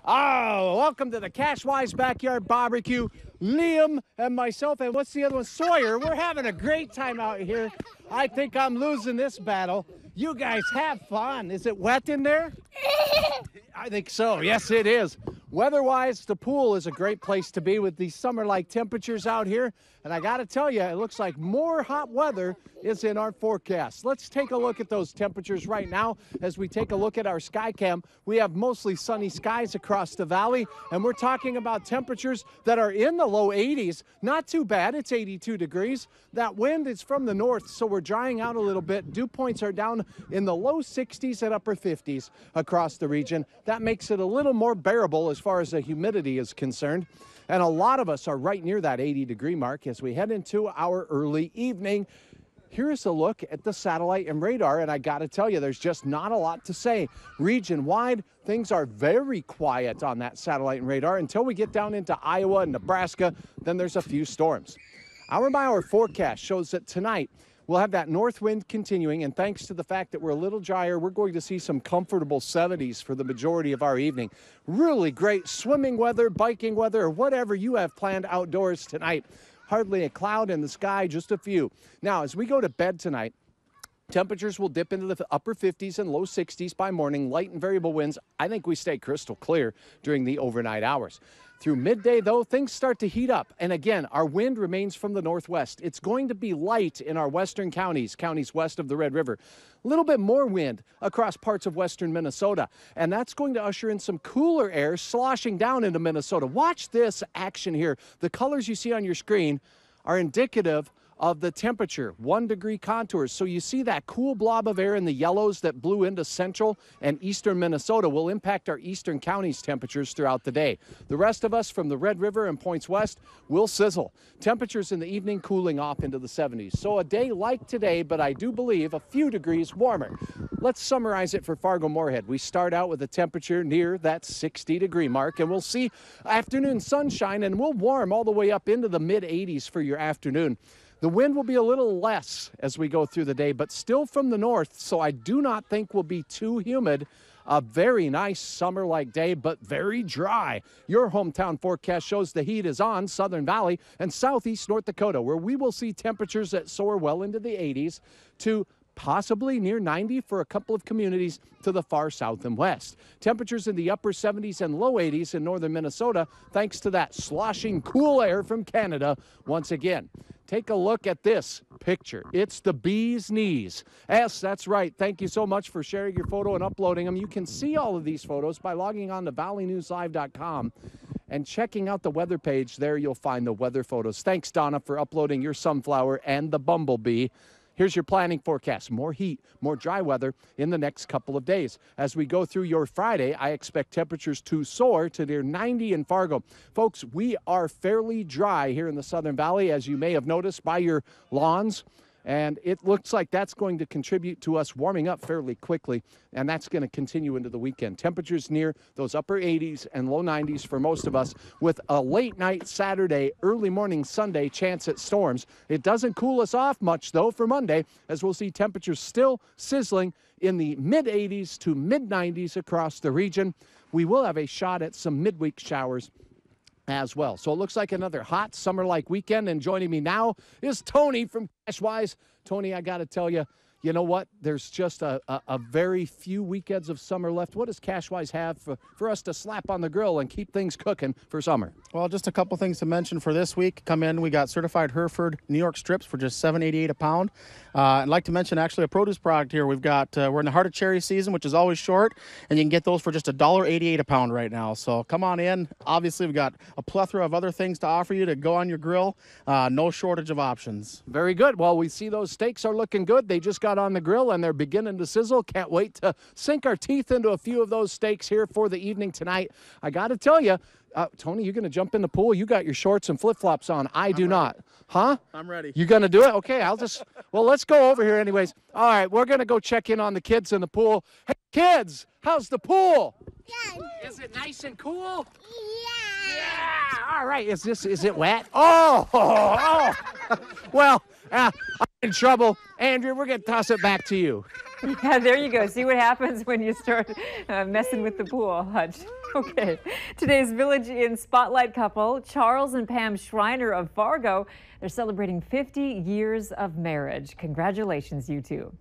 Oh, welcome to the Cashwise Backyard BBQ. Liam and myself, and what's the other one? Sawyer. We're having a great time out here. I think I'm losing this battle. You guys have fun. Is it wet in there? I think so. Yes, it is. Weather-wise, the pool is a great place to be with these summer-like temperatures out here. And I got to tell you, it looks like more hot weather is in our forecast. Let's take a look at those temperatures right now. As we take a look at our sky cam, we have mostly sunny skies across the valley, and we're talking about temperatures that are in the low 80s. Not too bad. It's 82 degrees. That wind is from the north, so we're drying out a little bit. Dew points are down in the low 60s and upper 50s across the region. That makes it a little more bearable as far as the humidity is concerned. And a lot of us are right near that 80-degree mark as we head into our early evening. Here's a look at the satellite and radar, and I got to tell you, there's just not a lot to say. Region-wide, things are very quiet on that satellite and radar until we get down into Iowa and Nebraska. Then there's a few storms. Hour-by-hour forecast shows that tonight we'll have that north wind continuing, and thanks to the fact that we're a little drier, we're going to see some comfortable 70s for the majority of our evening. Really great swimming weather, biking weather, or whatever you have planned outdoors tonight. Hardly a cloud in the sky, just a few. Now, as we go to bed tonight, temperatures will dip into the upper 50s and low 60s by morning. Light and variable winds. I think we stay crystal clear during the overnight hours. Through midday, though, things start to heat up. And again, our wind remains from the northwest. It's going to be light in our western counties west of the Red River. A little bit more wind across parts of western Minnesota. And that's going to usher in some cooler air sloshing down into Minnesota. Watch this action here. The colors you see on your screen are indicative of the temperature, 1-degree contours. So you see that cool blob of air in the yellows that blew into central and eastern Minnesota will impact our eastern counties' temperatures throughout the day. The rest of us from the Red River and points west will sizzle. Temperatures in the evening cooling off into the 70s. So a day like today, but I do believe a few degrees warmer. Let's summarize it for Fargo-Moorhead. We start out with a temperature near that 60-degree mark, and we'll see afternoon sunshine, and we'll warm all the way up into the mid-80s for your afternoon. The wind will be a little less as we go through the day, but still from the north, so I do not think will be too humid. A very nice summer-like day, but very dry. Your hometown forecast shows the heat is on Southern Valley and southeast North Dakota, where we will see temperatures that soar well into the 80s to possibly near 90 for a couple of communities to the far south and west. Temperatures in the upper 70s and low 80s in northern Minnesota, thanks to that sloshing cool air from Canada once again. Take a look at this picture. It's the bee's knees. Yes, that's right. Thank you so much for sharing your photo and uploading them. You can see all of these photos by logging on to valleynewslive.com and checking out the weather page. There you'll find the weather photos. Thanks, Donna, for uploading your sunflower and the bumblebee. Here's your planning forecast. More heat, more dry weather in the next couple of days. As we go through your Friday, I expect temperatures to soar to near 90 in Fargo. Folks, we are fairly dry here in the Southern Valley, as you may have noticed by your lawns. And it looks like that's going to contribute to us warming up fairly quickly, and that's going to continue into the weekend. Temperatures near those upper 80s and low 90s for most of us, with a late night Saturday, early morning Sunday chance at storms. It doesn't cool us off much, though, for Monday, as we'll see temperatures still sizzling in the mid-80s to mid-90s across the region. We will have a shot at some midweek showers as well. So it looks like another hot summer-like weekend, and joining me now is Tony from Cashwise. Tony, I got to tell you, you know what? There's just a very few weekends of summer left. What does Cashwise have for us to slap on the grill and keep things cooking for summer? Well, just a couple things to mention for this week. Come in, we got certified Hereford New York strips for just $7.88 a pound. I'd like to mention actually a produce product here. We've got, we're in the heart of cherry season, which is always short, and you can get those for just $1.88 a pound right now. So come on in. Obviously, we've got a plethora of other things to offer you to go on your grill. No shortage of options. Very good. Well, we see those steaks are looking good. They just got on the grill and they're beginning to sizzle. Can't wait to sink our teeth into a few of those steaks here for the evening tonight. I got to tell you, Tony, you're going to jump in the pool. You got your shorts and flip-flops on. I do not. Huh? I'm ready. You going to do it? Okay, well, let's go over here anyways. All right, we're going to go check in on the kids in the pool. Hey, kids, how's the pool? Good. Is it nice and cool? Yeah. Yeah. All right, is it wet? Oh. Well, I'm in trouble. Andrew, we're going to toss it back to you. Yeah, there you go. See what happens when you start messing with the pool, Hutch. Okay, today's Village Inn Spotlight couple, Charles and Pam Schreiner of Fargo, they're celebrating 50 years of marriage. Congratulations, you two.